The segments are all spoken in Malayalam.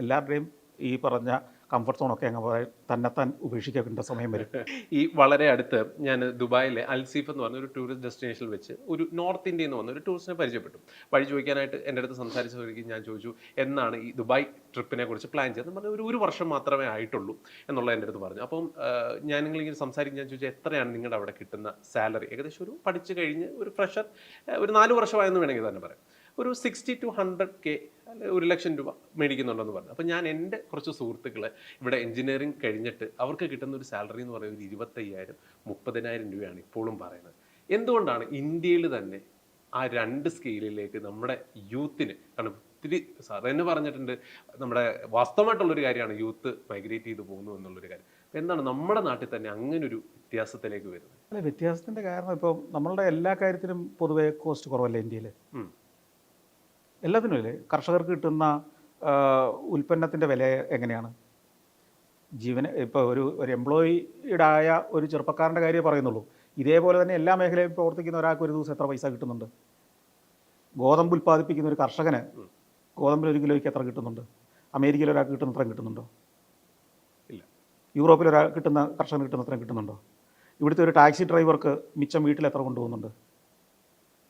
എല്ലാവരുടെയും ഈ പറഞ്ഞ കംഫർട്ട് സോണൊക്കെ അങ്ങ് തന്നെത്താൻ ഉപേക്ഷിക്കേണ്ട സമയം വരും. ഈ വളരെ അടുത്ത് ഞാൻ ദുബായിലെ അൽസീഫ് എന്ന് പറഞ്ഞ ഒരു ടൂറിസ്റ്റ് ഡെസ്റ്റിനേഷനിൽ വെച്ച് ഒരു നോർത്ത് ഇന്ത്യയിൽ നിന്ന് വന്ന ഒരു ടൂറിസ്റ്റിനെ പരിചയപ്പെട്ടു. വഴി ചോദിക്കാനായിട്ട് എൻ്റെ അടുത്ത് സംസാരിച്ചവർക്ക് ഞാൻ ചോദിച്ചു, എന്നാണ് ഈ ദുബായ് ട്രിപ്പിനെ കുറിച്ച് പ്ലാൻ ചെയ്തത്? പറഞ്ഞാൽ ഒരു വർഷം മാത്രമേ ആയിട്ടുള്ളൂ എന്നുള്ളത് എൻ്റെ അടുത്ത് പറഞ്ഞു. അപ്പം ഞാൻ നിങ്ങളിങ്ങനെ സംസാരിക്കും, ഞാൻ ചോദിച്ചാൽ എത്രയാണ് നിങ്ങളുടെ അവിടെ കിട്ടുന്ന സാലറി? ഏകദേശം ഒരു പഠിച്ചു കഴിഞ്ഞ് ഒരു ഫ്രഷർ ഒരു 4 വർഷമായെന്ന് വേണമെങ്കിൽ തന്നെ പറയാം, ഒരു 60 to 100K, അല്ലെ 1,00,000 രൂപ മേടിക്കുന്നുണ്ടെന്ന് പറഞ്ഞു. അപ്പം ഞാൻ എൻ്റെ കുറച്ച് സുഹൃത്തുക്കളെ ഇവിടെ എഞ്ചിനീയറിംഗ് കഴിഞ്ഞിട്ട് അവർക്ക് കിട്ടുന്ന ഒരു സാലറി എന്ന് പറയുന്നത് 25,000 30,000 രൂപയാണ് ഇപ്പോഴും പറയുന്നത്. എന്തുകൊണ്ടാണ് ഇന്ത്യയിൽ തന്നെ ആ 2 സ്കെയിലിലേക്ക് നമ്മുടെ യൂത്തിന്, കാരണം ഒത്തിരി സാർ തന്നെ പറഞ്ഞിട്ടുണ്ട്, നമ്മുടെ വാസ്തവമായിട്ടുള്ളൊരു കാര്യമാണ് യൂത്ത് മൈഗ്രേറ്റ് ചെയ്ത് പോകുന്നു എന്നുള്ളൊരു കാര്യം. എന്താണ് നമ്മുടെ നാട്ടിൽ തന്നെ അങ്ങനെ ഒരു വ്യത്യാസത്തിലേക്ക് വരുന്നത്? അല്ല, വ്യത്യാസത്തിൻ്റെ കാരണം ഇപ്പോൾ നമ്മളുടെ എല്ലാ കാര്യത്തിനും പൊതുവേ കോസ്റ്റ് കുറവല്ലേ ഇന്ത്യയിൽ? എല്ലാത്തിനും അല്ലേ? കർഷകർക്ക് കിട്ടുന്ന ഉൽപ്പന്നത്തിൻ്റെ വില എങ്ങനെയാണ്? ഇപ്പോൾ ഒരു എംപ്ലോയിഡ് ആയ ഒരു ചെറുപ്പക്കാരൻ്റെ കാര്യമേ പറയുന്നുള്ളൂ. ഇതേപോലെ തന്നെ എല്ലാ മേഖലയും പ്രവർത്തിക്കുന്ന ഒരാൾക്ക് ഒരു ദിവസം എത്ര പൈസ കിട്ടുന്നുണ്ട്? ഗോതമ്പ് ഉൽപ്പാദിപ്പിക്കുന്ന ഒരു കർഷകന് ഗോതമ്പിൽ 1 കിലോയ്ക്ക് എത്ര കിട്ടുന്നുണ്ട്? അമേരിക്കയിൽ ഒരാൾക്ക് കിട്ടുന്ന അത്രയും കിട്ടുന്നുണ്ടോ? ഇല്ല. യൂറോപ്പിൽ ഒരാൾക്ക് കിട്ടുന്ന കർഷകന് കിട്ടുന്ന അത്രയും കിട്ടുന്നുണ്ടോ? ഇവിടുത്തെ ഒരു ടാക്സി ഡ്രൈവർക്ക് മിച്ചം വീട്ടിൽ എത്ര കൊണ്ടുപോകുന്നുണ്ട്?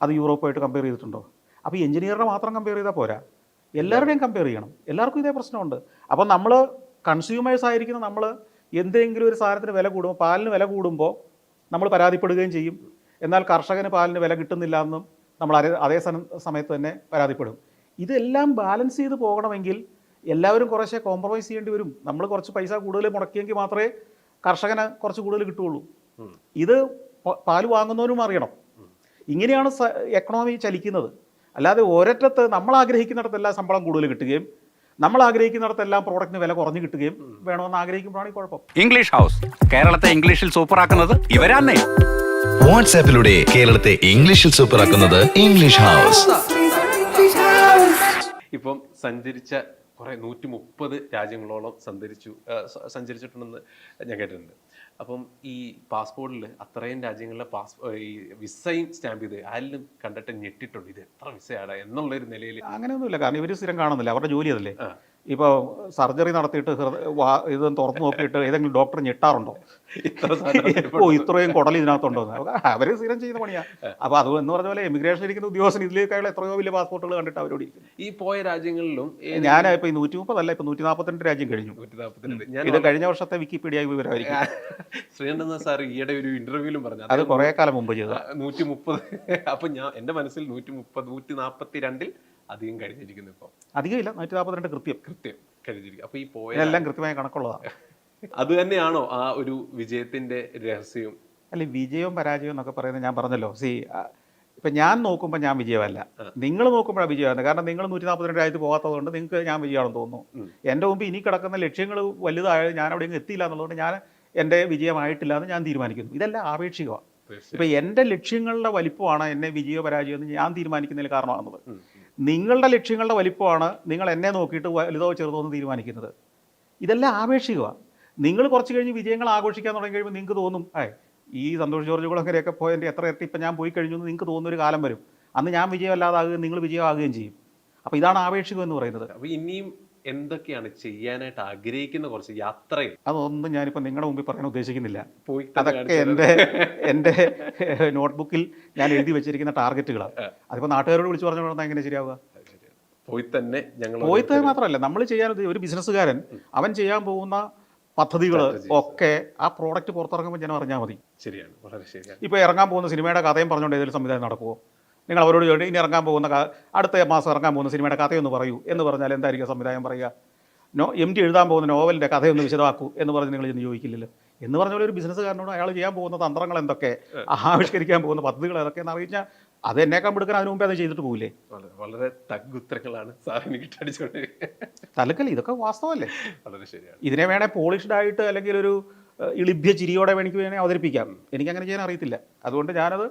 അത് യൂറോപ്പായിട്ട് കമ്പയർ ചെയ്തിട്ടുണ്ടോ? അപ്പോൾ ഈ എഞ്ചിനീയറിനെ മാത്രം കമ്പയർ ചെയ്താൽ പോരാ, എല്ലാവരുടെയും കമ്പയർ ചെയ്യണം. എല്ലാവർക്കും ഇതേ പ്രശ്നമുണ്ട്. അപ്പോൾ നമ്മൾ കൺസ്യൂമേഴ്സ് ആയിരിക്കുന്ന നമ്മൾ എന്തെങ്കിലും ഒരു സാധനത്തിന് വില കൂടുമ്പോൾ, പാലിന് വില കൂടുമ്പോൾ നമ്മൾ പരാതിപ്പെടുകയും ചെയ്യും. എന്നാൽ കർഷകന് പാലിന് വില കിട്ടുന്നില്ല എന്നും നമ്മൾ അതേ സമയത്ത് തന്നെ പരാതിപ്പെടും. ഇതെല്ലാം ബാലൻസ് ചെയ്ത് പോകണമെങ്കിൽ എല്ലാവരും കുറേശ്ശെ കോംപ്രമൈസ് ചെയ്യേണ്ടി വരും. നമ്മൾ കുറച്ച് പൈസ കൂടുതൽ മുടക്കിയെങ്കിൽ മാത്രമേ കർഷകന് കുറച്ച് കൂടുതൽ കിട്ടുകയുള്ളൂ. ഇത് പാല് വാങ്ങുന്നവരും അറിയണം. ഇങ്ങനെയാണ് എക്കണോമി ചലിക്കുന്നത്. അല്ലാതെ ഒരറ്റത്ത് നമ്മൾ ആഗ്രഹിക്കുന്നിടത്തെല്ലാം ശമ്പളം കൂടുതൽ കിട്ടുകയും നമ്മൾ ആഗ്രഹിക്കുന്നിടത്തെല്ലാം പ്രോഡക്റ്റിന് വില കുറഞ്ഞു കിട്ടുകയും വേണമെന്ന് ആഗ്രഹിക്കുമ്പോഴാണ് ഈ കുഴപ്പം. ഇംഗ്ലീഷ് ഹൗസ് കേരളത്തെ ഇംഗ്ലീഷിൽ സൂപ്പറാക്കുന്നത് ഇവരാന്നേ. വാട്സാപ്പിലൂടെ കേരളത്തെ ഇംഗ്ലീഷിൽ സൂപ്പറാക്കുന്നത് ഇംഗ്ലീഷ് ഹൗസ്. ഇപ്പം സഞ്ചരിച്ച കുറെ 130 രാജ്യങ്ങളോളം സഞ്ചരിച്ചിട്ടുണ്ടെന്ന് ഞാൻ കേട്ടിട്ടുണ്ട്. അപ്പം ഈ പാസ്പോർട്ടിൽ അത്രയും രാജ്യങ്ങളിലെ ഈ വിസയും സ്റ്റാമ്പ് ചെയ്ത് ആരിലും കണ്ടിട്ട് ഞെട്ടിട്ടുണ്ട്, ഇത് എത്ര വിസയാണ് എന്നുള്ളൊരു നിലയിൽ. അങ്ങനെയൊന്നുമില്ല, കാരണം ഇവർ സ്ഥിരം കാണുന്നില്ല, അവരുടെ ജോലി അതല്ലേ. ഇപ്പോൾ സർജറി നടത്തിയിട്ട് ഇത് തുറന്നു നോക്കിയിട്ട് ഏതെങ്കിലും ഡോക്ടർ ഞെട്ടാറുണ്ടോ ഇത്രയും കുടൽ ഇതിനകത്തുണ്ടോ? അവർ സ്ഥിരം ചെയ്യുന്ന പണിയാണ്. അപ്പോൾ അത് എന്ന് പറഞ്ഞ പോലെ എമിഗ്രേഷൻ ഇരിക്കുന്ന ഉദ്യോഗസ്ഥൻ ഇതിലേക്കായുള്ള എത്രയോ വലിയ പാസ്പോർട്ടുകൾ കണ്ടിട്ട് അവരോട് ഇരിക്കുന്നു. ഈ പോയ രാജ്യങ്ങളിലും ഞാൻ ഇപ്പോൾ 130 അല്ല, ഇപ്പോൾ 142 രാജ്യം കഴിഞ്ഞു. ഇത് കഴിഞ്ഞ വർഷത്തെ വിക്കിപീഡിയ വിവരമായിരിക്കും. ശ്രീകണ്ഠൻ സാർ ഈയിടെ ഒരു ഇന്റർവ്യൂവിലും പറഞ്ഞു അത് കുറേ കാലം മുമ്പ് ചെയ്തത് 130. അപ്പം എൻ്റെ മനസ്സിൽ 130 142 അധികം കഴിഞ്ഞിരിക്കുന്നു. ഇപ്പോൾ അധികമില്ല, 142 കൃത്യം കഴിഞ്ഞിരിക്കും. അപ്പോൾ ഈ പോയ എല്ലാം കൃത്യമായ കണക്കുള്ളതാണ്. അത് തന്നെയാണോ ആ ഒരു വിജയത്തിന്റെ രഹസ്യം? അല്ല, വിജയവും പരാജയവും എന്നൊക്കെ പറയുന്നത് ഞാൻ പറഞ്ഞല്ലോ. ഇപ്പം ഞാൻ നോക്കുമ്പോൾ ഞാൻ വിജയമല്ല, നിങ്ങൾ നോക്കുമ്പോഴാണ് വിജയമാണ്. കാരണം നിങ്ങൾ 142 രാജ്യത്ത് പോകാത്തതുകൊണ്ട് നിങ്ങൾക്ക് ഞാൻ വിജയമാണെന്ന് തോന്നുന്നു. എൻ്റെ മുമ്പ് ഇനി കിടക്കുന്ന ലക്ഷ്യങ്ങൾ വലുതായത് ഞാൻ അവിടെ എത്തിയില്ല എന്നുള്ളതുകൊണ്ട് ഞാൻ എൻ്റെ വിജയമായിട്ടില്ല എന്ന് ഞാൻ തീരുമാനിക്കുന്നു. ഇതെല്ലാം ആപേക്ഷികമാണ്. ഇപ്പം എൻ്റെ ലക്ഷ്യങ്ങളുടെ വലിപ്പമാണ് എന്നെ വിജയോ പരാജയം എന്ന് ഞാൻ തീരുമാനിക്കുന്നതിൽ കാരണമാകുന്നത്. നിങ്ങളുടെ ലക്ഷ്യങ്ങളുടെ വലിപ്പമാണ് നിങ്ങൾ എന്നെ നോക്കിയിട്ട് വലുതോ ചെറുതോ എന്ന് തീരുമാനിക്കുന്നത്. ഇതെല്ലാം ആപേക്ഷികമാണ്. നിങ്ങൾ കുറച്ച് കഴിഞ്ഞ് വിജയങ്ങൾ ആഘോഷിക്കാൻ തുടങ്ങി കഴിയുമ്പോൾ നിങ്ങൾക്ക് തോന്നും, ഈ സന്തോഷ് ജോർജ് കുളങ്ങരയൊക്കെ പോയതിൻ്റെ എത്ര ഇരട്ടി ഇപ്പം ഞാൻ പോയി കഴിഞ്ഞു എന്ന് നിങ്ങൾക്ക് തോന്നുന്നൊരു കാലം വരും. അന്ന് ഞാൻ വിജയമല്ലാതാകുകയും നിങ്ങൾ വിജയമാകുകയും ചെയ്യും. അപ്പോൾ ഇതാണ് ആപേക്ഷികം എന്ന് പറയുന്നത്. അപ്പോൾ ഇനിയും എന്തൊക്കെയാണ് ചെയ്യാനായിട്ട് ആഗ്രഹിക്കുന്ന കുറച്ച് യാത്രയിൽ? അതൊന്നും ഞാനിപ്പോൾ നിങ്ങളുടെ മുമ്പിൽ പറയാൻ ഉദ്ദേശിക്കുന്നില്ല. അതൊക്കെ എൻ്റെ നോട്ട്ബുക്കിൽ ഞാൻ എഴുതി വെച്ചിരിക്കുന്ന ടാർഗറ്റുകളാണ്. അതിപ്പോൾ നാട്ടുകാരോട് വിളിച്ചു പറഞ്ഞുകൊണ്ടാണ് എങ്ങനെ ശരിയാവുക? പോയി തന്നെ മാത്രമല്ല, നമ്മൾ ചെയ്യാൻ ഒരു ബിസിനസ്സുകാരൻ അവൻ ചെയ്യാൻ പോകുന്ന പദ്ധതികൾ ഒക്കെ ആ പ്രോഡക്റ്റ് പുറത്തിറങ്ങുമ്പോൾ ജനം അറിഞ്ഞാൽ മതി. ശരിയാണ്, വളരെ ശരിയാണ്. ഇപ്പോൾ ഇറങ്ങാൻ പോകുന്ന സിനിമയുടെ കഥയും പറഞ്ഞുകൊണ്ട് ഏതെങ്കിലും സംവിധാനം നടക്കുമോ? നിങ്ങൾ അവരോട് ചോദിച്ചു ഇനി ഇറങ്ങാൻ പോകുന്ന അടുത്ത മാസം ഇറങ്ങാൻ പോകുന്ന സിനിമയുടെ കഥയൊന്ന് പറയൂ എന്ന് പറഞ്ഞാൽ എന്തായിരിക്കും സംവിധാനം പറയുക? MD എഴുതാൻ പോകുന്ന നോവലിൻ്റെ കഥയൊന്ന് വിശദമാക്കൂ എന്ന് പറഞ്ഞ് നിങ്ങൾ ഇന്ന് ചോദിക്കില്ലല്ലോ. എന്ന് പറഞ്ഞ പോലെ ഒരു ബിസിനസ്സുകാരനോട് അയാൾ ചെയ്യാൻ പോകുന്ന തന്ത്രങ്ങൾ എന്തൊക്കെ, ആവിഷ്കരിക്കാൻ പോകുന്ന പദ്ധതികൾ ഏതൊക്കെയെന്ന് അറിയിച്ചാൽ അത് എന്നേക്കാൻ എടുക്കാൻ അതിന് മുമ്പേ അത് ചെയ്തിട്ട് പോകില്ലേ? വളരെ തഗ്ഗുത്തരങ്ങളാണ് സാറിന് കിട്ടടിച്ചോണ്ട്. തലക്കൽ ഇതൊക്കെ വാസ്തവല്ലേ? വളരെ ശരിയാണ്. ഇതിനെ വേണേൽ പോളിഷ്ഡ് ആയിട്ട് അല്ലെങ്കിൽ ഒരു ഇളിഭ്യ ചിരിയോടെ എനിക്ക് വേണേൽ അവതരിപ്പിക്കാം. എനിക്കങ്ങനെ ചെയ്യാൻ അറിയത്തില്ല. അതുകൊണ്ട് ഞാനത്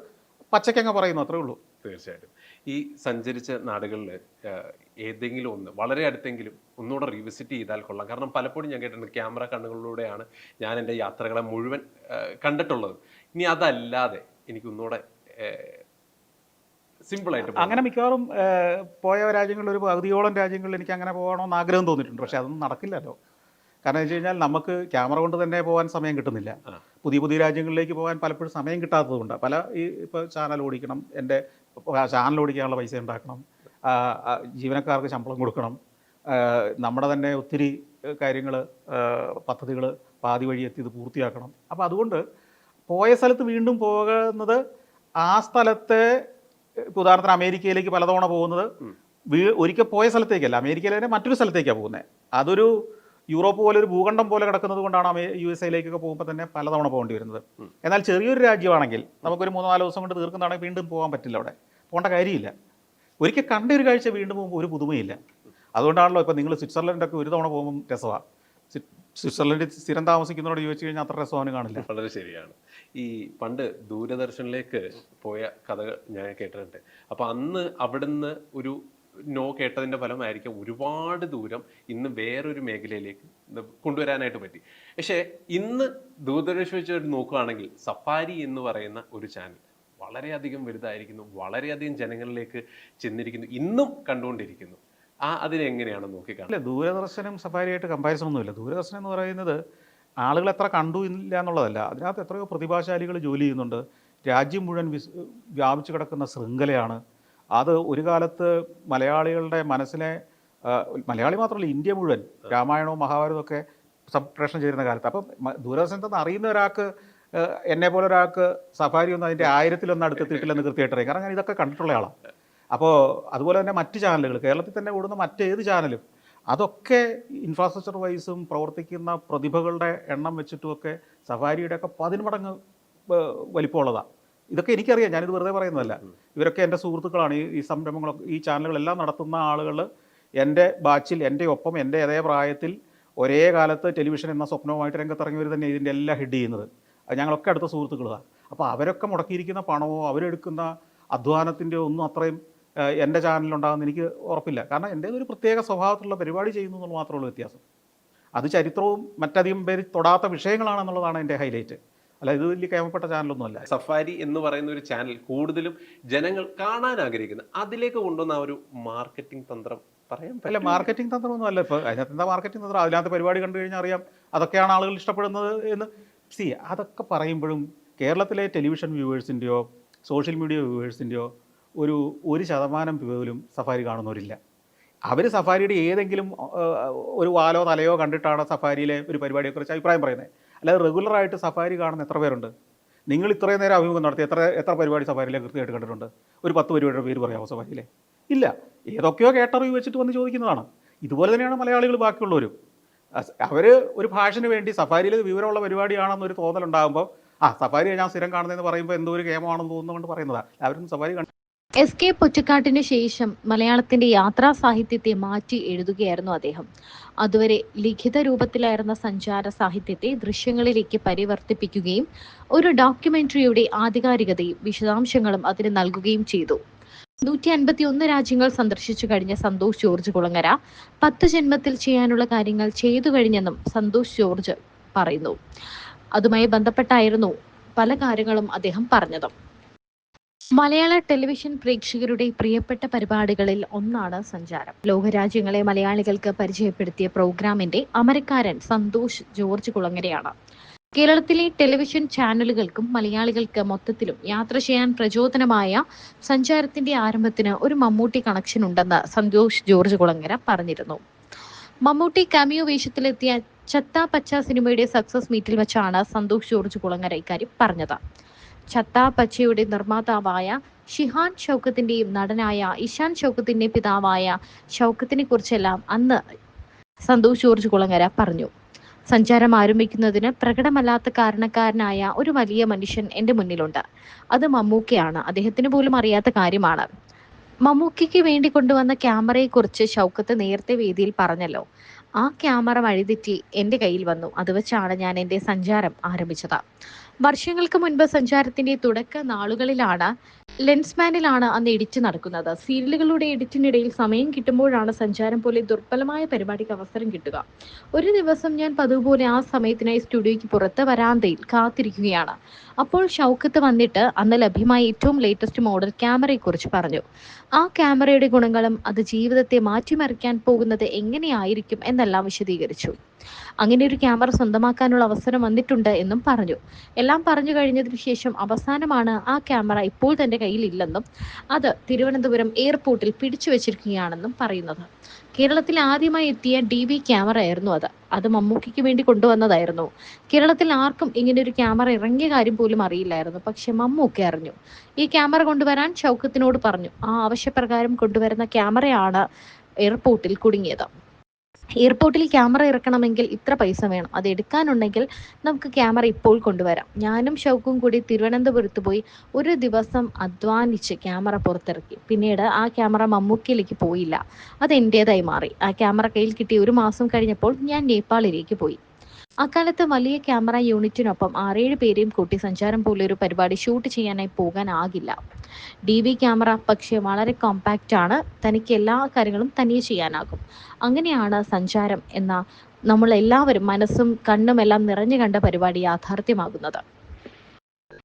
പച്ചക്കങ്ങ് പറയുന്നു, അത്രേ ഉള്ളൂ. തീർച്ചയായിട്ടും. ഈ സഞ്ചരിച്ച നാടുകളിൽ ഏതെങ്കിലും ഒന്ന് വളരെ അടുത്തെങ്കിലും ഒന്നുകൂടെ റീവിസിറ്റ് ചെയ്താൽ കൊള്ളാം. കാരണം പലപ്പോഴും ഞാൻ കേട്ടിട്ടുണ്ട് ക്യാമറ കണ്ണുകളിലൂടെയാണ് ഞാൻ എൻ്റെ യാത്രകളെ മുഴുവൻ കണ്ടിട്ടുള്ളത്. ഇനി അതല്ലാതെ എനിക്ക് ഒന്നുകൂടെ സിമ്പിൾ ആയിട്ട് അങ്ങനെ മിക്കവാറും പോയ രാജ്യങ്ങളിൽ ഒരു പകുതിയോളം രാജ്യങ്ങളിൽ എനിക്ക് അങ്ങനെ പോകണമെന്ന് ആഗ്രഹം തോന്നിയിട്ടുണ്ട്. പക്ഷേ അതൊന്നും നടക്കില്ലല്ലോ. കാരണം വെച്ച് കഴിഞ്ഞാൽ നമുക്ക് ക്യാമറ കൊണ്ട് തന്നെ പോകാൻ സമയം കിട്ടുന്നില്ല. പുതിയ പുതിയ രാജ്യങ്ങളിലേക്ക് പോകാൻ പലപ്പോഴും സമയം കിട്ടാത്തതുകൊണ്ട് പല ഇപ്പോൾ ചാനൽ ഓടിക്കണം, എൻ്റെ ചാനൽ ഓടിക്കാനുള്ള പൈസ ഉണ്ടാക്കണം, ജീവനക്കാർക്ക് ശമ്പളം കൊടുക്കണം, നമ്മുടെ തന്നെ ഒത്തിരി കാര്യങ്ങൾ പദ്ധതികൾ പാതി വഴി എത്തി ഇത് പൂർത്തിയാക്കണം. അപ്പോൾ അതുകൊണ്ട് പോയ സ്ഥലത്ത് വീണ്ടും പോകുന്നത് ആ സ്ഥലത്തെ, ഉദാഹരണത്തിന് അമേരിക്കയിലേക്ക് പലതവണ പോകുന്നത് ഒരിക്കൽ പോയ സ്ഥലത്തേക്കല്ല, അമേരിക്കയിലെ തന്നെ മറ്റൊരു സ്ഥലത്തേക്കാണ് പോകുന്നത്. അതൊരു യൂറോപ്പ് പോലെ ഒരു ഭൂഖണ്ഡം പോലെ കിടക്കുന്നത് കൊണ്ടാണ് USA പോകുമ്പോൾ തന്നെ പലതവണ പോകേണ്ടി വരുന്നത്. എന്നാൽ ചെറിയൊരു രാജ്യമാണെങ്കിൽ നമുക്കൊരു 3-4 ദിവസം കൊണ്ട് തീർക്കുന്നതാണെങ്കിൽ വീണ്ടും പോകാൻ പറ്റില്ല, അവിടെ പോകേണ്ട കാര്യമില്ല. ഒരിക്കൽ കണ്ട ഒരു കാഴ്ച വീണ്ടും പോകുമ്പോൾ ഒരു പുതുമയില്ല. അതുകൊണ്ടാണല്ലോ ഇപ്പോൾ നിങ്ങൾ സ്വിറ്റ്സർലൻഡൊക്കെ ഒരു തവണ പോകുമ്പോൾ രസമാണ്. സ്വിറ്റ്സർലൻഡിൽ സ്ഥിരം താമസിക്കുന്നതോട് ചോദിച്ചു കഴിഞ്ഞാൽ അത്ര രസമാണ് കാണില്ല. വളരെ ശരിയാണ്. ഈ പണ്ട് ദൂരദർശനിലേക്ക് പോയ കഥകൾ ഞാൻ കേട്ടിട്ടുണ്ട്. അപ്പോൾ അന്ന് അവിടുന്ന് ഒരു നോ കേട്ടതിൻ്റെ ഫലമായിരിക്കും ഒരുപാട് ദൂരം ഇന്ന് വേറൊരു മേഖലയിലേക്ക് കൊണ്ടുവരാനായിട്ട് പറ്റി. പക്ഷേ ഇന്ന് ദൂരദർശൻ വെച്ച് നോക്കുകയാണെങ്കിൽ സഫാരി എന്ന് പറയുന്ന ഒരു ചാനൽ വളരെയധികം വലുതായിരിക്കുന്നു, വളരെയധികം ജനങ്ങളിലേക്ക് ചെന്നിരിക്കുന്നു, ഇന്നും കണ്ടുകൊണ്ടിരിക്കുന്നു. അതിനെങ്ങനെയാണ് നോക്കിക്കാണുന്നത്? അല്ല, ദൂരദർശനും സഫാരിയായിട്ട് കമ്പാരിസൺ ഒന്നുമില്ല. ദൂരദർശനം എന്ന് പറയുന്നത് ആളുകൾ എത്ര കണ്ടു ഇല്ല എന്നുള്ളതല്ല, അതിനകത്ത് എത്രയോ പ്രതിഭാശാലികൾ ജോലി ചെയ്യുന്നുണ്ട്. രാജ്യം മുഴുവൻ വ്യാപിച്ചു കിടക്കുന്ന ശൃംഖലയാണ് അത്. ഒരു കാലത്ത് മലയാളികളുടെ മനസ്സിനെ, മലയാളി മാത്രമല്ല ഇന്ത്യ മുഴുവൻ രാമായണവും മഹാഭാരതവും ഒക്കെ സംപ്രേഷണം ചെയ്യുന്ന കാലത്ത്, അപ്പം ദൂരദർശനത്തിൽ നിന്ന് അറിയുന്ന ഒരാൾക്ക്, എന്നെ പോലെ ഒരാൾക്ക് സഫാരി ഒന്നും അതിൻ്റെ 1000-1 അടുത്തെത്തിയിട്ടില്ലെന്ന് കൃത്യമായിട്ട് അറിയാം. കാരണം ഞാൻ ഇതൊക്കെ കണ്ടിട്ടുള്ള ആളാണ്. അപ്പോൾ അതുപോലെ തന്നെ മറ്റ് ചാനലുകൾ, കേരളത്തിൽ തന്നെ ഓടുന്ന മറ്റേത് ചാനലും അതൊക്കെ ഇൻഫ്രാസ്ട്രക്ചർ വൈസും പ്രവർത്തിക്കുന്ന പ്രതിഭകളുടെ എണ്ണം വെച്ചിട്ടുമൊക്കെ സഫാരിയുടെയൊക്കെ 10 മടങ്ങ് വലിപ്പമുള്ളതാണ്. ഇതൊക്കെ എനിക്കറിയാം, ഞാനിത് വെറുതെ പറയുന്നതല്ല. ഇവരൊക്കെ എൻ്റെ സുഹൃത്തുക്കളാണ്. ഈ സംരംഭങ്ങളൊക്കെ, ഈ ചാനലുകളെല്ലാം നടത്തുന്ന ആളുകൾ എൻ്റെ ബാച്ചിൽ, എൻ്റെ ഒപ്പം, എൻ്റെ അതേ പ്രായത്തിൽ ഒരേ കാലത്ത് ടെലിവിഷൻ എന്ന സ്വപ്നവുമായിട്ട് രംഗത്തിറങ്ങിയവർ തന്നെ ഇതിൻ്റെ എല്ലാം ഹെഡ് ചെയ്യുന്നത്. ഞങ്ങളൊക്കെ അടുത്ത സുഹൃത്തുക്കളാണ്. അപ്പോൾ അവരൊക്കെ മുടക്കിയിരിക്കുന്ന പണമോ അവരെടുക്കുന്ന അധ്വാനത്തിൻ്റെ ഒന്നും അത്രയും എൻ്റെ ചാനലിലുണ്ടാകുമെന്ന് എനിക്ക് ഉറപ്പില്ല. കാരണം എൻ്റെ ഒരു പ്രത്യേക സ്വഭാവത്തിലുള്ള പരിപാടി ചെയ്യുന്നു എന്നുള്ളത് മാത്രമേ ഉള്ളൂ വ്യത്യാസം. അത് ചരിത്രവും മറ്റധികം പേര് തൊടാത്ത വിഷയങ്ങളാണെന്നുള്ളതാണ് എൻ്റെ ഹൈലൈറ്റ്. അല്ല, ഇത് വലിയ കേമപ്പെട്ട ചാനലൊന്നുമല്ല. സഫാരി എന്ന് പറയുന്ന ഒരു ചാനൽ കൂടുതലും ജനങ്ങൾ കാണാൻ ആഗ്രഹിക്കുന്നത്, അതിലേക്ക് കൊണ്ടുവന്ന ഒരു മാർക്കറ്റിംഗ് തന്ത്രം പറയാൻ അല്ല, മാർക്കറ്റിംഗ് തന്ത്രമൊന്നും അല്ല. ഇപ്പോൾ അതിനകത്ത് എന്താ മാർക്കറ്റിംഗ് തന്ത്രം? അതിനകത്ത് പരിപാടി കണ്ടു കഴിഞ്ഞാൽ അറിയാം അതൊക്കെയാണ് ആളുകൾ ഇഷ്ടപ്പെടുന്നത് എന്ന്. അതൊക്കെ പറയുമ്പോഴും കേരളത്തിലെ ടെലിവിഷൻ വ്യൂവേഴ്സിൻ്റെയോ സോഷ്യൽ മീഡിയ വ്യൂവേഴ്സിൻ്റെയോ 1% പോലും സഫാരി കാണുന്നവരില്ല. അവർ സഫാരിയുടെ ഏതെങ്കിലും ഒരു വാലോ തലയോ കണ്ടിട്ടാണ് സഫാരിയിലെ ഒരു പരിപാടിയെക്കുറിച്ച് അഭിപ്രായം പറയുന്നത്. അല്ലാതെ റെഗുലറായിട്ട് സഫാരി കാണുന്ന എത്ര പേരുണ്ട്? നിങ്ങൾ ഇത്രയും നേരം അഭിമുഖം നടത്തി എത്ര പരിപാടി സഫാരിയിലെ കൃത്യമായിട്ട് കണ്ടിട്ടുണ്ട്? ഒരു 10 പരിപാടിയുടെ പേര് പറയാമോ സഫാരിയിലെ? ഇല്ല. ഏതൊക്കെയോ കേട്ടറിവ് വെച്ചിട്ട് വന്ന് ചോദിക്കുന്നതാണ്. ഇതുപോലെ തന്നെയാണ് മലയാളികൾ ബാക്കിയുള്ളവരും. അവർ ഒരു ഭാഷന് വേണ്ടി സഫാരിയിൽ വിവരമുള്ള പരിപാടിയാണെന്നൊരു തോന്നലുണ്ടാകുമ്പോൾ സഫാരി ഞാൻ സ്ഥിരം കാണുന്നതെന്ന് പറയുമ്പോൾ എന്തോ ഒരു ഗെയിമാണെന്ന് തോന്നുന്നുകൊണ്ട് പറയുന്നതാണ്. അവരും സഫാരി കണ്ടു. SK പൊറ്റക്കാട്ടിന് ശേഷം മലയാളത്തിന്റെ യാത്രാ സാഹിത്യത്തെ മാറ്റി എഴുതുകയായിരുന്നു അദ്ദേഹം. അതുവരെ ലിഖിത രൂപത്തിലായിരുന്ന സഞ്ചാര സാഹിത്യത്തെ ദൃശ്യങ്ങളിലേക്ക് പരിവർത്തിപ്പിക്കുകയും ഒരു ഡോക്യുമെന്ററിയുടെ ആധികാരികതയും വിശദാംശങ്ങളും അതിന് നൽകുകയും ചെയ്തു. 151 രാജ്യങ്ങൾ സന്ദർശിച്ചു കഴിഞ്ഞ സന്തോഷ് ജോർജ് കുളങ്ങര 10 ജന്മത്തിൽ ചെയ്യാനുള്ള കാര്യങ്ങൾ ചെയ്തു കഴിഞ്ഞെന്നും സന്തോഷ് ജോർജ് പറയുന്നു. അതുമായി ബന്ധപ്പെട്ടായിരുന്നു പല കാര്യങ്ങളും അദ്ദേഹം പറഞ്ഞത്. മലയാള ടെലിവിഷൻ പ്രേക്ഷകരുടെ പ്രിയപ്പെട്ട പരിപാടികളിൽ ഒന്നാണ് സഞ്ചാരം. ലോകരാജ്യങ്ങളെ മലയാളികൾക്ക് പരിചയപ്പെടുത്തിയ പ്രോഗ്രാമിന്റെ അമരക്കാരൻ സന്തോഷ് ജോർജ് കുളങ്ങരയാണ്. കേരളത്തിലെ ടെലിവിഷൻ ചാനലുകൾക്കും മലയാളികൾക്ക് മൊത്തത്തിലും യാത്ര ചെയ്യാൻ പ്രചോദനമായ സഞ്ചാരത്തിന്റെ ആരംഭത്തിന് ഒരു മമ്മൂട്ടി കണക്ഷൻ ഉണ്ടെന്ന് സന്തോഷ് ജോർജ് കുളങ്ങര പറഞ്ഞിരുന്നു. മമ്മൂട്ടി കാമിയോ വേഷത്തിലെത്തിയ ചത്ത പച്ച സിനിമയുടെ സക്സസ് മീറ്റിൽ വെച്ചാണ് സന്തോഷ് ജോർജ് കുളങ്ങര ഇക്കാര്യം പറഞ്ഞത്. ചത്ത പച്ചയുടെ നിർമ്മാതാവായ ഷിഹാൻ ഷൗക്കത്തിന്റെയും നടനായ ഇഷാൻ ഷൗക്കത്തിന്റെ പിതാവായ ഷൗക്കത്തിനെ കുറിച്ചെല്ലാം അന്ന് സന്തോഷ് ജോർജ് കുളങ്ങര പറഞ്ഞു. സഞ്ചാരം ആരംഭിക്കുന്നതിന് പ്രകടമല്ലാത്ത കാരണക്കാരനായ ഒരു വലിയ മനുഷ്യൻ എൻ്റെ മുന്നിലുണ്ട്. അത് മമ്മൂക്കയാണ്. അദ്ദേഹത്തിന് പോലും അറിയാത്ത കാര്യമാണ്. മമ്മൂക്കയ്ക്ക് വേണ്ടി കൊണ്ടുവന്ന ക്യാമറയെക്കുറിച്ച് ഷൗക്കത്ത് നേരത്തെ വേദിയിൽ പറഞ്ഞല്ലോ. ആ ക്യാമറ വഴിതെറ്റി എൻ്റെ കയ്യിൽ വന്നു. അത് വെച്ചാണ് ഞാൻ എൻ്റെ സഞ്ചാരം ആരംഭിച്ചത്. വർഷങ്ങൾക്ക് മുൻപ് സഞ്ചാരത്തിന്റെ തുടക്ക നാളുകളിലാണ് ലെൻസ്മാനിലാണ് അന്ന് എഡിറ്റ് നടക്കുന്നത്. സീരിയലുകളുടെ എഡിറ്റിനിടയിൽ സമയം കിട്ടുമ്പോഴാണ് സഞ്ചാരം പോലെ ദുർബലമായ പരിപാടിക്ക് അവസരം കിട്ടുക. ഒരു ദിവസം ഞാൻ പതിവ് പോലെ ആ സമയത്തിനായി സ്റ്റുഡിയോയ്ക്ക് പുറത്ത് വരാന്തയിൽ കാത്തിരിക്കുകയാണ്. അപ്പോൾ ഷൗക്കത്ത് വന്നിട്ട് അന്ന് ലഭ്യമായ ഏറ്റവും ലേറ്റസ്റ്റ് മോഡൽ ക്യാമറയെക്കുറിച്ച് പറഞ്ഞു. ആ ക്യാമറയുടെ ഗുണങ്ങളും അത് ജീവിതത്തെ മാറ്റിമറിക്കാൻ പോകുന്നത് എങ്ങനെയായിരിക്കും എന്നെല്ലാം വിശദീകരിച്ചു. അങ്ങനെ ഒരു ക്യാമറ സ്വന്തമാക്കാനുള്ള അവസരം വന്നിട്ടുണ്ട് എന്നും പറഞ്ഞു. എല്ലാം പറഞ്ഞു കഴിഞ്ഞതിന് ശേഷം അവസാനമാണ് ആ ക്യാമറ ഇപ്പോൾ തന്റെ കയ്യിലില്ലെന്നും അത് തിരുവനന്തപുരം എയർപോർട്ടിൽ പിടിച്ചു വെച്ചിരിക്കുകയാണെന്നും പറയുന്നത്. കേരളത്തിൽ ആദ്യമായി എത്തിയ DV ക്യാമറ ആയിരുന്നു അത് മമ്മൂക്കിക്ക് വേണ്ടി കൊണ്ടുവന്നതായിരുന്നു. കേരളത്തിൽ ആർക്കും ഇങ്ങനെ ഒരു ക്യാമറ ഇറങ്ങിയ കാര്യം പോലും അറിയില്ലായിരുന്നു. പക്ഷെ മമ്മൂക്കി അറിഞ്ഞു. ഈ ക്യാമറ കൊണ്ടുവരാൻ ഷൗക്കത്തിനോട് പറഞ്ഞു. ആ ആവശ്യപ്രകാരം കൊണ്ടുവരുന്ന ക്യാമറയാണ് എയർപോർട്ടിൽ കുടുങ്ങിയത്. എയർപോർട്ടിൽ ക്യാമറ ഇറക്കണമെങ്കിൽ ഇത്ര പൈസ വേണം, അത് എടുക്കാനുണ്ടെങ്കിൽ നമുക്ക് ക്യാമറ ഇപ്പോൾ കൊണ്ടുവരാം. ഞാനും ഷൗക്കും കൂടി തിരുവനന്തപുരത്ത് പോയി ഒരു ദിവസം അധ്വാനിച്ച് ക്യാമറ പുറത്തിറക്കി. പിന്നീട് ആ ക്യാമറ മമ്മൂക്കിയിലേക്ക് പോയില്ല, അത് എൻ്റേതായി മാറി. ആ ക്യാമറ കയ്യിൽ കിട്ടി 1 മാസം കഴിഞ്ഞപ്പോൾ ഞാൻ നേപ്പാളിലേക്ക് പോയി. അക്കാലത്ത് വലിയ ക്യാമറ യൂണിറ്റിനൊപ്പം 6-7 പേരെയും കൂട്ടി സഞ്ചാരം പോലെ ഒരു പരിപാടി ഷൂട്ട് ചെയ്യാനായി പോകാനാകില്ല. DV ക്യാമറ പക്ഷേ വളരെ കോമ്പാക്റ്റ് ആണ്, തനിക്ക് എല്ലാ കാര്യങ്ങളും തനിയെ ചെയ്യാനാകും. അങ്ങനെയാണ് സഞ്ചാരം എന്ന നമ്മളെല്ലാവരും മനസ്സും കണ്ണും എല്ലാം നിറഞ്ഞു കണ്ട പരിപാടി യാഥാർത്ഥ്യമാകുന്നത്.